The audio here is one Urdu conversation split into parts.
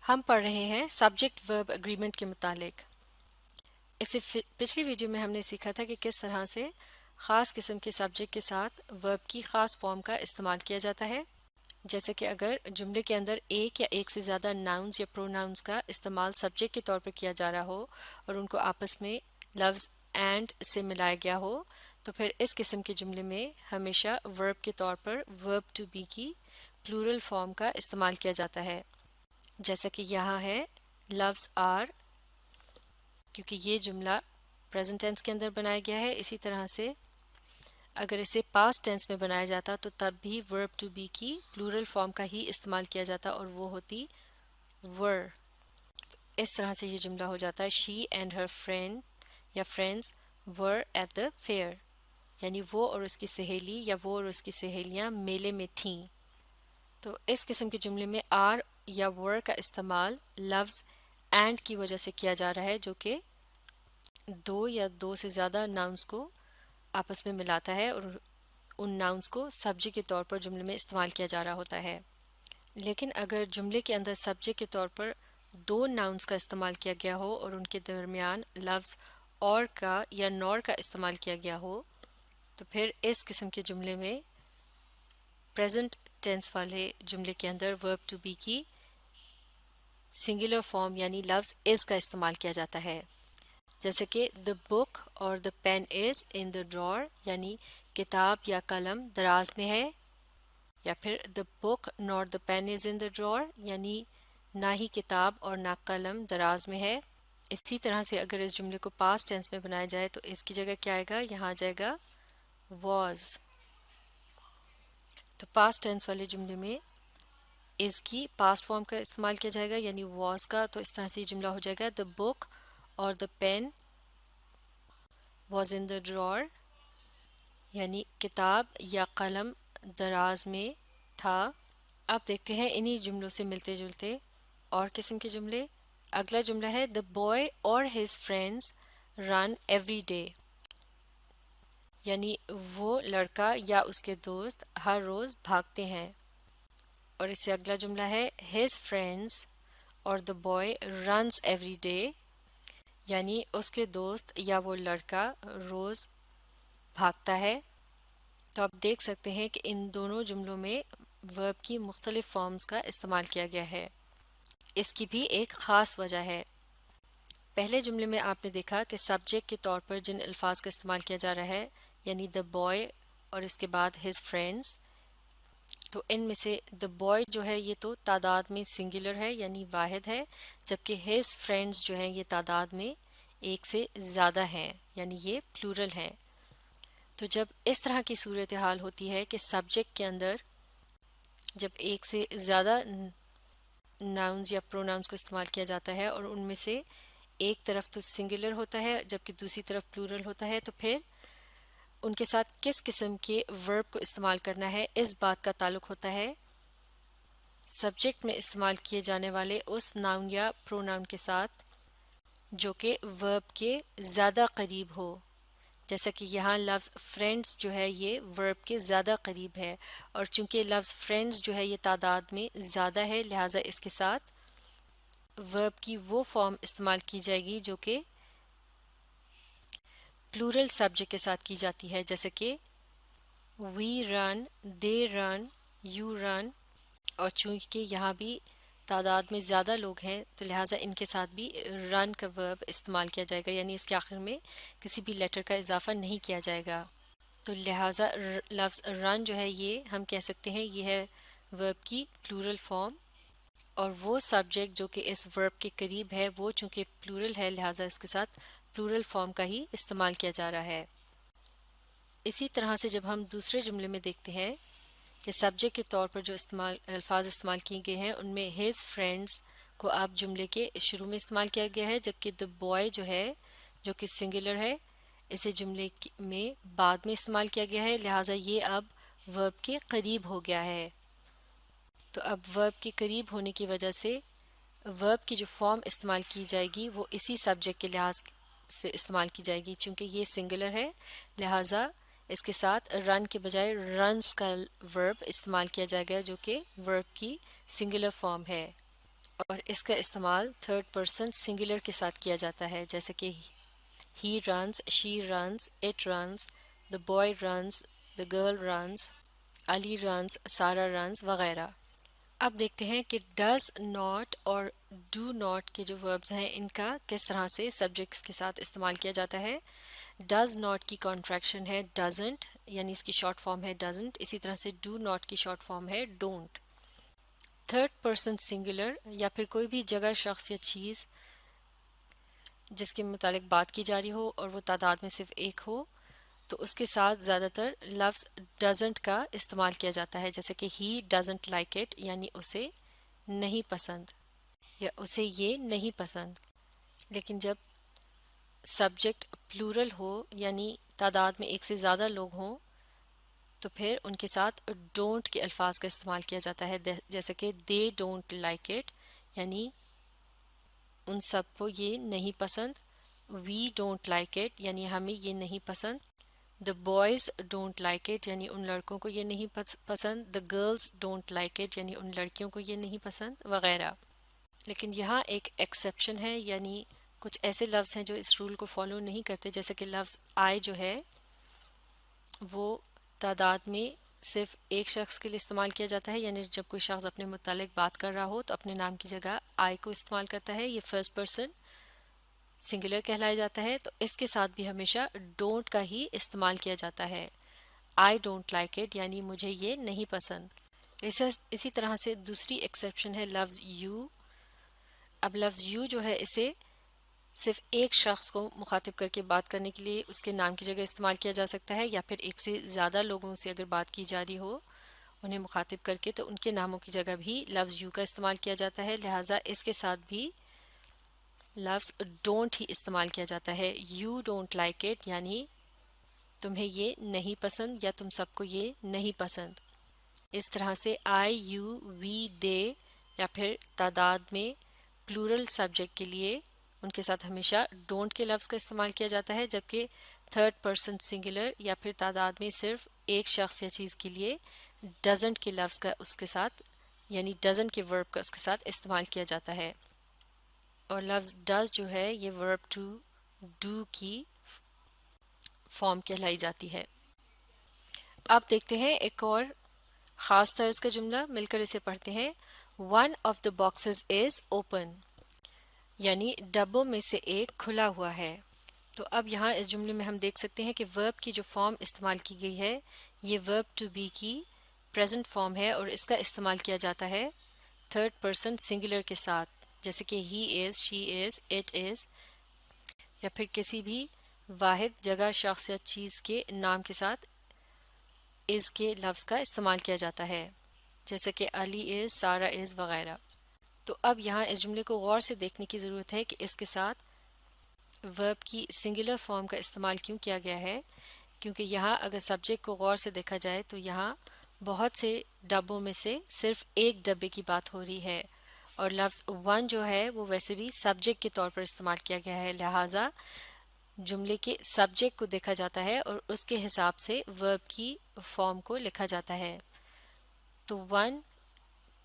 ہم پڑھ رہے ہیں سبجیکٹ ورب اگریمنٹ کے متعلق۔ اس سے پچھلی ویڈیو میں ہم نے سیکھا تھا کہ کس طرح سے خاص قسم کے سبجیکٹ کے ساتھ ورب کی خاص فارم کا استعمال کیا جاتا ہے، جیسے کہ اگر جملے کے اندر ایک یا ایک سے زیادہ ناؤنز یا پروناؤنز کا استعمال سبجیکٹ کے طور پر کیا جا رہا ہو اور ان کو آپس میں لفظ اینڈ سے ملایا گیا ہو، تو پھر اس قسم کے جملے میں ہمیشہ ورب کے طور پر ورب ٹو بی کی پلورل فارم کا استعمال کیا جاتا ہے، جیسا کہ یہاں ہے لفظ آر، کیونکہ یہ جملہ پریزنٹ ٹینس کے اندر بنایا گیا ہے۔ اسی طرح سے اگر اسے پاسٹ ٹینس میں بنایا جاتا تو تب بھی ورب ٹو بی کی پلورل فارم کا ہی استعمال کیا جاتا اور وہ ہوتی ور۔ اس طرح سے یہ جملہ ہو جاتا ہے شی اینڈ ہر فرینڈ یا friends were at the fair, یعنی وہ اور اس کی سہیلی یا وہ اور اس کی سہیلیاں میلے میں تھیں۔ تو اس قسم کے جملے میں آر یا ور کا استعمال لفظ اینڈ کی وجہ سے کیا جا رہا ہے، جو کہ دو یا دو سے زیادہ ناؤنس کو آپس میں ملاتا ہے اور ان ناؤنس کو سبجیکٹ کے طور پر جملے میں استعمال کیا جا رہا ہوتا ہے۔ لیکن اگر جملے کے اندر سبجیکٹ کے طور پر دو ناؤنس کا استعمال کیا گیا ہو اور ان کے درمیان لفظ اور کا یا نور کا استعمال کیا گیا ہو، تو پھر اس قسم کے جملے میں پریزنٹ ٹینس والے جملے کے اندر ورب ٹو بی کی سنگولر فارم یعنی لفظ از کا استعمال کیا جاتا ہے، جیسے کہ the book اور the pen is in the drawer، یعنی کتاب یا قلم دراز میں ہے، یا پھر the book nor the pen is in the drawer، یعنی نہ ہی کتاب اور نہ قلم دراز میں ہے۔ اسی طرح سے اگر اس جملے کو پاسٹ ٹینس میں بنایا جائے تو اس کی جگہ کیا آئے گا؟ یہاں آ جائے گا was۔ تو پاسٹ ٹینس والے جملے میں از کی پاسٹ فارم کا استعمال کیا جائے گا یعنی واز کا، تو اس طرح سے یہ جملہ ہو جائے گا the book اور the pen was in the drawer، یعنی کتاب یا قلم دراز میں تھا۔ اب دیکھتے ہیں انہی جملوں سے ملتے جلتے اور قسم کے جملے۔ اگلا جملہ ہے the boy or his friends run every day، یعنی وہ لڑکا یا اس کے دوست ہر روز بھاگتے ہیں۔ اور اس سے اگلا جملہ ہے his friends اور the boy runs every day، یعنی اس کے دوست یا وہ لڑکا روز بھاگتا ہے۔ تو آپ دیکھ سکتے ہیں کہ ان دونوں جملوں میں ورب کی مختلف فارمز کا استعمال کیا گیا ہے۔ اس کی بھی ایک خاص وجہ ہے۔ پہلے جملے میں آپ نے دیکھا کہ سبجیکٹ کے طور پر جن الفاظ کا استعمال کیا جا رہا ہے یعنی the boy اور اس کے بعد his friends، تو ان میں سے the boy جو ہے یہ تو تعداد میں سنگولر ہے یعنی واحد ہے، جبکہ his friends جو ہیں یہ تعداد میں ایک سے زیادہ ہیں یعنی یہ پلورل ہیں۔ تو جب اس طرح کی صورتحال ہوتی ہے کہ سبجیکٹ کے اندر جب ایک سے زیادہ ناؤنز یا پروناؤنز کو استعمال کیا جاتا ہے اور ان میں سے ایک طرف تو سنگولر ہوتا ہے جبکہ دوسری طرف پلورل ہوتا ہے، تو پھر ان کے ساتھ کس قسم کے ورب کو استعمال کرنا ہے اس بات کا تعلق ہوتا ہے سبجیکٹ میں استعمال کیے جانے والے اس ناؤن یا پروناؤن کے ساتھ جو کہ ورب کے زیادہ قریب ہو، جیسا کہ یہاں لفظ فرینڈز جو ہے یہ ورب کے زیادہ قریب ہے، اور چونکہ لفظ فرینڈز جو ہے یہ تعداد میں زیادہ ہے لہٰذا اس کے ساتھ ورب کی وہ فارم استعمال کی جائے گی جو کہ پلورل سبجیکٹ کے ساتھ کی جاتی ہے، جیسے کہ وی رن، دے رن، یو رن، اور چونکہ یہاں بھی تعداد میں زیادہ لوگ ہیں تو لہٰذا ان کے ساتھ بھی رن کا ورب استعمال کیا جائے گا یعنی اس کے آخر میں کسی بھی لیٹر کا اضافہ نہیں کیا جائے گا۔ تو لہٰذا لفظ رن جو ہے یہ ہم کہہ سکتے ہیں یہ ہے ورب کی پلورل فارم، اور وہ سبجیکٹ جو کہ اس ورب کے قریب ہے وہ چونکہ پلورل ہے لہٰذا اس کے ساتھ پلورل فارم کا ہی استعمال کیا جا رہا ہے۔ اسی طرح سے جب ہم دوسرے جملے میں دیکھتے ہیں کہ سبجیکٹ کے طور پر جو الفاظ استعمال کیے گئے ہیں ان میں his friends کو اب جملے کے شروع میں استعمال کیا گیا ہے، جبکہ the boy جو ہے جو کہ سنگولر ہے اسے جملے میں بعد میں استعمال کیا گیا ہے، لہٰذا یہ اب ورب کے قریب ہو گیا ہے۔ تو اب ورب کے قریب ہونے کی وجہ سے ورب کی جو فارم استعمال کی جائے گی وہ اسی سبجیکٹ کے لحاظ سے استعمال کی جائے گی، چونکہ یہ سنگولر ہے لہٰذا اس کے ساتھ رن کے بجائے رنز کا ورب استعمال کیا جائے گا جو کہ ورب کی سنگولر فارم ہے۔ اور اس کا استعمال تھرڈ پرسن سنگولر کے ساتھ کیا جاتا ہے، جیسے کہ he runs, she runs, it runs, the boy runs, the girl runs, Ali runs, Sara runs وغیرہ۔ اب دیکھتے ہیں کہ ڈز ناٹ اور ڈو ناٹ کے جو وربز ہیں ان کا کس طرح سے سبجیکٹس کے ساتھ استعمال کیا جاتا ہے۔ ڈز ناٹ کی کانٹریکشن ہے ڈزنٹ، یعنی اس کی شارٹ فارم ہے ڈزنٹ، اسی طرح سے ڈو ناٹ کی شارٹ فارم ہے ڈونٹ۔ تھرڈ پرسن سنگولر یا پھر کوئی بھی جگہ، شخص یا چیز جس کے متعلق بات کی جا رہی ہو اور وہ تعداد میں صرف ایک ہو، تو اس کے ساتھ زیادہ تر لفظ ڈزنٹ کا استعمال کیا جاتا ہے، جیسے کہ ہی ڈزنٹ لائک اٹ، یعنی اسے نہیں پسند یا اسے یہ نہیں پسند۔ لیکن جب سبجیکٹ پلورل ہو یعنی تعداد میں ایک سے زیادہ لوگ ہوں تو پھر ان کے ساتھ ڈونٹ کے الفاظ کا استعمال کیا جاتا ہے، جیسے کہ دے ڈونٹ لائک اٹ، یعنی ان سب کو یہ نہیں پسند۔ وی ڈونٹ لائک اٹ، یعنی ہمیں یہ نہیں پسند۔ The boys don't like it, یعنی ان لڑکوں کو یہ نہیں پسند۔ The girls don't like it, یعنی ان لڑکیوں کو یہ نہیں پسند وغیرہ۔ لیکن یہاں ایک ایکسیپشن ہے، یعنی کچھ ایسے لفظ ہیں جو اس رول کو فالو نہیں کرتے، جیسے کہ لفظ آئی جو ہے وہ تعداد میں صرف ایک شخص کے لیے استعمال کیا جاتا ہے، یعنی جب کوئی شخص اپنے متعلق بات کر رہا ہو تو اپنے نام کی جگہ آئی کو استعمال کرتا ہے، یہ فرسٹ پرسن سنگولر کہلایا جاتا ہے۔ تو اس کے ساتھ بھی ہمیشہ ڈونٹ کا ہی استعمال کیا جاتا ہے، آئی ڈونٹ لائک اٹ، یعنی مجھے یہ نہیں پسند۔ اسی طرح سے دوسری ایکسیپشن ہے لفظ یو۔ اب لفظ یو جو ہے اسے صرف ایک شخص کو مخاطب کر کے بات کرنے کے لیے اس کے نام کی جگہ استعمال کیا جا سکتا ہے، یا پھر ایک سے زیادہ لوگوں سے اگر بات کی جا رہی ہو انہیں مخاطب کر کے تو ان کے ناموں کی جگہ بھی لفظ یو کا استعمال کیا جاتا ہے، لہٰذا اس کے ساتھ بھی لفظ ڈونٹ ہی استعمال کیا جاتا ہے۔ یو ڈونٹ لائک اٹ، یعنی تمہیں یہ نہیں پسند یا تم سب کو یہ نہیں پسند۔ اس طرح سے آئی، یو، وی، دے یا پھر تعداد میں پلورل سبجیکٹ کے لیے ان کے ساتھ ہمیشہ ڈونٹ کے لفظ کا استعمال کیا جاتا ہے، جبکہ تھرڈ پرسن سنگولر یا پھر تعداد میں صرف ایک شخص یا چیز کے لیے ڈزنٹ کے لفظ کا اس کے ساتھ، یعنی ڈزنٹ کے ورب کا اس کے ساتھ استعمال کیا جاتا ہے۔ اور لفظ ڈز جو ہے یہ ورب ٹو ڈو کی فارم کہلائی جاتی ہے۔ اب دیکھتے ہیں ایک اور خاص طرز کا جملہ، مل کر اسے پڑھتے ہیں۔ One of the boxes is open, یعنی ڈبوں میں سے ایک کھلا ہوا ہے۔ تو اب یہاں اس جملے میں ہم دیکھ سکتے ہیں کہ ورب کی جو فارم استعمال کی گئی ہے یہ ورب ٹو بی کی پریزنٹ فارم ہے، اور اس کا استعمال کیا جاتا ہے تھرڈ پرسن سنگولر کے ساتھ، جیسے کہ ہی از، شی از، اٹ از، یا پھر کسی بھی واحد جگہ، شخص یا چیز کے نام کے ساتھ از کے لفظ کا استعمال کیا جاتا ہے، جیسے کہ علی از، سارا از وغیرہ۔ تو اب یہاں اس جملے کو غور سے دیکھنے کی ضرورت ہے کہ اس کے ساتھ ورب کی سنگولر فارم کا استعمال کیوں کیا گیا ہے، کیونکہ یہاں اگر سبجیکٹ کو غور سے دیکھا جائے تو یہاں بہت سے ڈبوں میں سے صرف ایک ڈبے کی بات ہو رہی ہے، اور لفظ ون جو ہے وہ ویسے بھی سبجیکٹ کے طور پر استعمال کیا گیا ہے، لہٰذا جملے کے سبجیکٹ کو دیکھا جاتا ہے اور اس کے حساب سے ورب کی فارم کو لکھا جاتا ہے۔ تو ون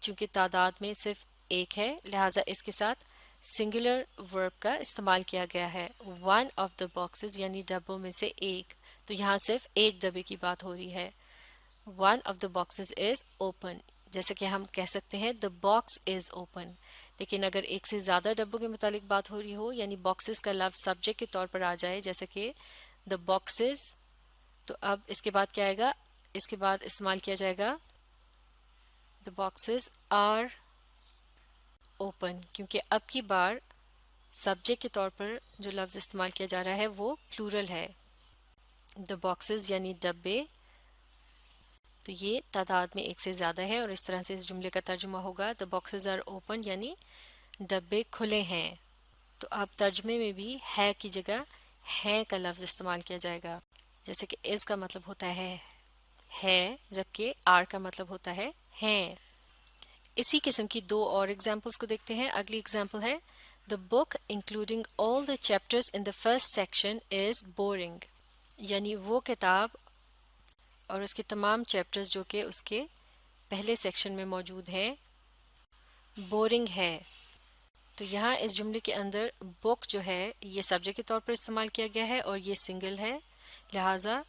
چونکہ تعداد میں صرف ایک ہے لہٰذا اس کے ساتھ سنگولر ورب کا استعمال کیا گیا ہے، ون آف دا باکسز یعنی ڈبوں میں سے ایک، تو یہاں صرف ایک ڈبے کی بات ہو رہی ہے۔ One of the boxes is open, جیسے کہ ہم کہہ سکتے ہیں دا باکس از اوپن، لیکن اگر ایک سے زیادہ ڈبوں کے متعلق بات ہو رہی ہو یعنی باکسز کا لفظ سبجیکٹ کے طور پر آ جائے، جیسے کہ دا باکسز، تو اب اس کے بعد کیا آئے گا، اس کے بعد استعمال کیا جائے گا دا باکسز آر اوپن، کیونکہ اب کی بار سبجیکٹ کے طور پر جو لفظ استعمال کیا جا رہا ہے وہ پلورل ہے۔ دا باکسز یعنی ڈبے، تو یہ تعداد میں ایک سے زیادہ ہے، اور اس طرح سے اس جملے کا ترجمہ ہوگا دا باکسز آر اوپن، یعنی ڈبے کھلے ہیں۔ تو اب ترجمے میں بھی ہے کی جگہ ہیں کا لفظ استعمال کیا جائے گا، جیسے کہ از کا مطلب ہوتا ہے جبکہ آر کا مطلب ہوتا ہے ہیں۔ اسی قسم کی دو اور ایگزامپلس کو دیکھتے ہیں۔ اگلی ایگزامپل ہے The book including all the chapters in the first section is boring، یعنی وہ کتاب اور اس کے تمام چیپٹرز جو کہ اس کے پہلے سیکشن میں موجود ہیں بورنگ ہے۔ تو یہاں اس جملے کے اندر بک جو ہے یہ سبجیکٹ کے طور پر استعمال کیا گیا ہے اور یہ سنگل ہے، لہٰذا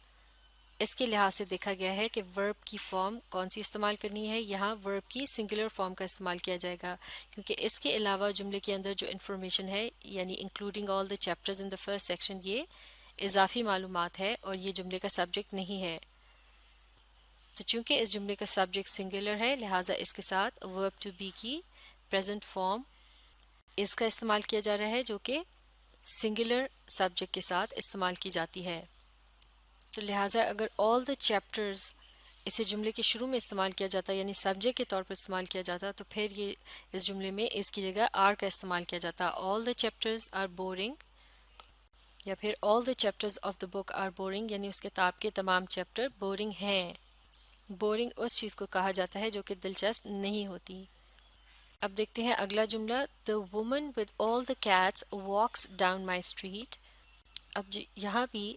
اس کے لحاظ سے دیکھا گیا ہے کہ ورب کی فارم کون سی استعمال کرنی ہے۔ یہاں ورب کی سنگولر فارم کا استعمال کیا جائے گا، کیونکہ اس کے علاوہ جملے کے اندر جو انفارمیشن ہے یعنی including all the chapters in the first section, یہ اضافی معلومات ہے اور یہ جملے کا سبجیکٹ نہیں ہے۔ تو چونکہ اس جملے کا سبجیکٹ سنگولر ہے لہٰذا اس کے ساتھ ورب ٹو بی کی پریزنٹ فارم اس کا استعمال کیا جا رہا ہے، جو کہ سنگولر سبجیکٹ کے ساتھ استعمال کی جاتی ہے۔ تو لہٰذا اگر آل دا چیپٹرز اسے جملے کے شروع میں استعمال کیا جاتا ہے یعنی سبجیکٹ کے طور پر استعمال کیا جاتا تو پھر یہ اس جملے میں اس کی جگہ آر کا استعمال کیا جاتا، all the chapters are boring, یا پھر all the chapters of the book are boring, یعنی اس کتاب کے تمام چیپٹر بورنگ ہیں۔ بورنگ اس چیز کو کہا جاتا ہے جو کہ دلچسپ نہیں ہوتی۔ اب دیکھتے ہیں اگلا جملہ، the woman with all the cats walks down my street. اب یہاں بھی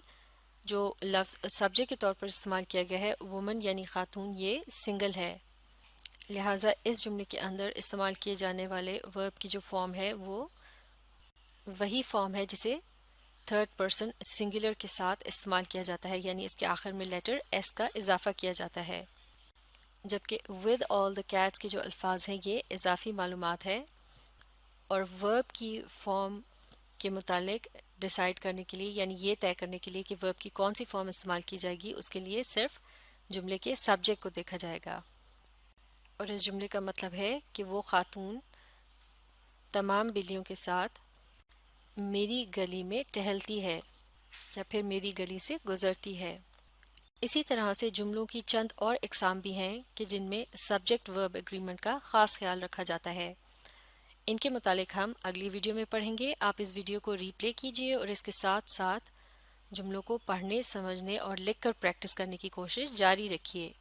جو لفظ سبجیکٹ کے طور پر استعمال کیا گیا ہے وومن یعنی خاتون، یہ سنگل ہے، لہٰذا اس جملے کے اندر استعمال کیے جانے والے ورب کی جو فارم ہے وہ وہی فارم ہے جسے تھرڈ پرسن سنگولر کے ساتھ استعمال کیا جاتا ہے، یعنی اس کے آخر میں لیٹر ایس کا اضافہ کیا جاتا ہے، جبکہ ود آل دا کیٹس کے جو الفاظ ہیں یہ اضافی معلومات ہے، اور ورب کی فارم کے متعلق ڈیسائیڈ کرنے کے لیے یعنی یہ طے کرنے کے لیے کہ ورب کی کون سی فارم استعمال کی جائے گی، اس کے لیے صرف جملے کے سبجیکٹ کو دیکھا جائے گا، اور اس جملے کا مطلب ہے کہ وہ خاتون تمام بلیوں کے ساتھ میری گلی میں ٹہلتی ہے یا پھر میری گلی سے گزرتی ہے۔ اسی طرح سے جملوں کی چند اور اقسام بھی ہیں کہ جن میں سبجیکٹ ورب ایگریمنٹ کا خاص خیال رکھا جاتا ہے، ان کے متعلق ہم اگلی ویڈیو میں پڑھیں گے۔ آپ اس ویڈیو کو ری پلے کیجئے اور اس کے ساتھ ساتھ جملوں کو پڑھنے، سمجھنے اور لکھ کر پریکٹس کرنے کی کوشش جاری رکھیے۔